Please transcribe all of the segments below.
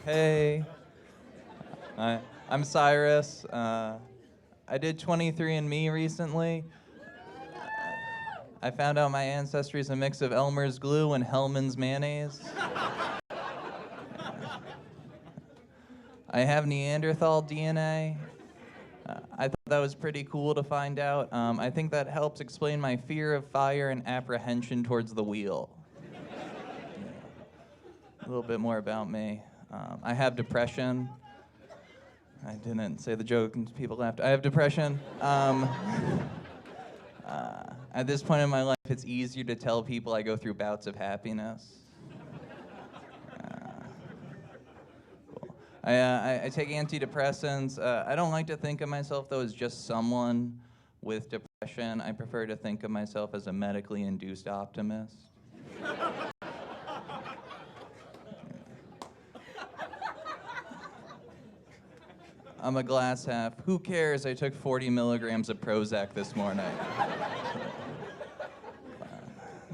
Hey, I'm Cyrus. I did 23andMe recently. I found out my ancestry is a mix of Elmer's glue and Hellman's mayonnaise. I have Neanderthal DNA. I thought that was pretty cool to find out. I think that helps explain my fear of fire and apprehension towards the wheel. A little bit more about me. I have depression. I didn't say the joke and people laughed. I have depression. At this point in my life, it's easier to tell people I go through bouts of happiness. Cool. I take antidepressants. I don't like to think of myself, though, as just someone with depression. I prefer to think of myself as a medically induced optimist. I'm a glass half. Who cares? I took 40 milligrams of Prozac this morning.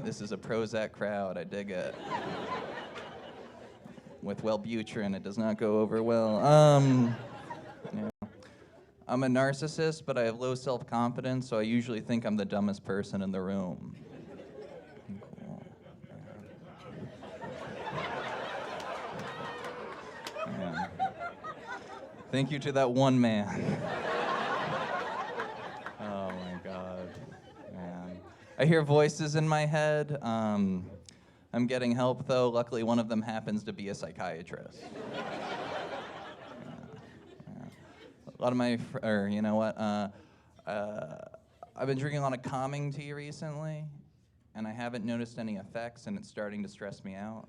This is a Prozac crowd. I dig it. With Wellbutrin, it does not go over well. Yeah. I'm a narcissist, but I have low self-confidence, so I usually think I'm the dumbest person in the room. Cool. Yeah. Thank you to that one man. Oh my God, man. I hear voices in my head. I'm getting help though. Luckily, one of them happens to be a psychiatrist. A lot of my, you know what? I've been drinking a lot of calming tea recently, and I haven't noticed any effects, and it's starting to stress me out.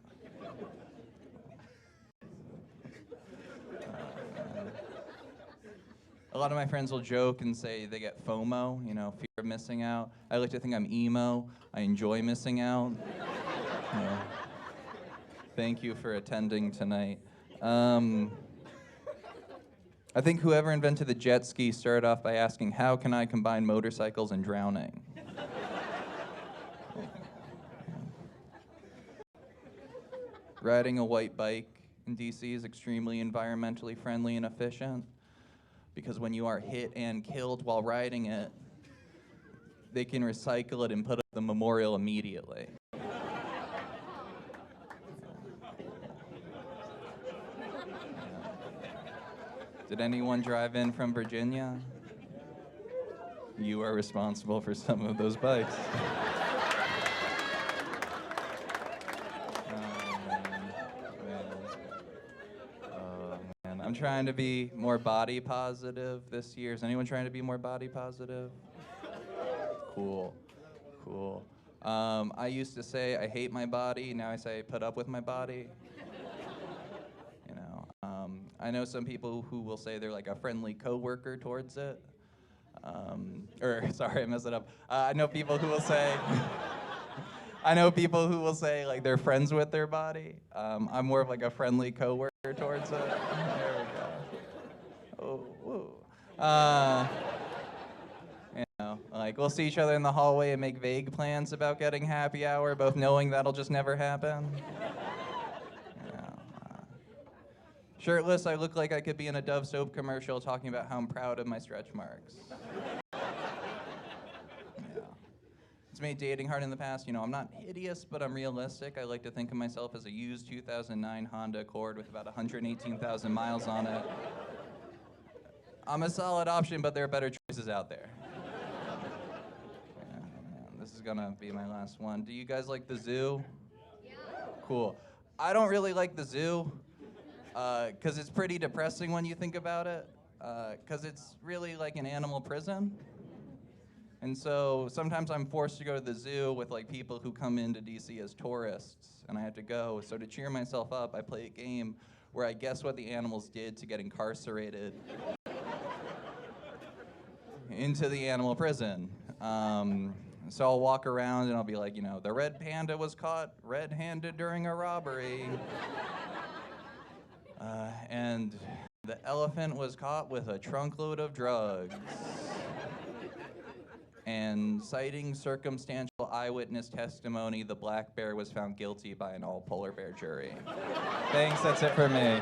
A lot of my friends will joke and say they get FOMO, you know, fear of missing out. I like to think I'm emo. I enjoy missing out. Thank you for attending tonight. I think whoever invented the jet ski started off by asking, how can I combine motorcycles and drowning? Riding a white bike in DC is extremely environmentally friendly and efficient. Because when you are hit and killed while riding it, they can recycle it and put up the memorial immediately. Did anyone drive in from Virginia? You are responsible for some of those bikes. I'm trying to be more body positive this year. Is anyone trying to be more body positive? Cool. I used to say I hate my body. Now I say I put up with my body. You know, I know some people who will say they're like a friendly coworker towards it. Sorry, I messed it up. I know people who will say. I know people who will say like they're friends with their body. I'm more of like a friendly coworker towards it. There we go. Oh, whoa. You know, like we'll see each other in the hallway and make vague plans about getting happy hour, both knowing that'll just never happen. You know, shirtless, I look like I could be in a Dove soap commercial talking about how I'm proud of my stretch marks. It's made dating hard in the past. You know, I'm not hideous, but I'm realistic. I like to think of myself as a used 2009 Honda Accord with about 118,000 miles on it. I'm a solid option, but there are better choices out there. Yeah, this is gonna be my last one. Do you guys like the zoo? Yeah. Cool. I don't really like the zoo, because it's pretty depressing when you think about it, because it's really like an animal prison. And so sometimes I'm forced to go to the zoo with like people who come into DC as tourists, and I have to go. So to cheer myself up, I play a game where I guess what the animals did to get incarcerated into the animal prison. So I'll walk around and I'll be like, you know, the red panda was caught red-handed during a robbery. And the elephant was caught with a trunkload of drugs. And citing circumstantial eyewitness testimony, the black bear was found guilty by an all polar bear jury. Thanks, that's it for me.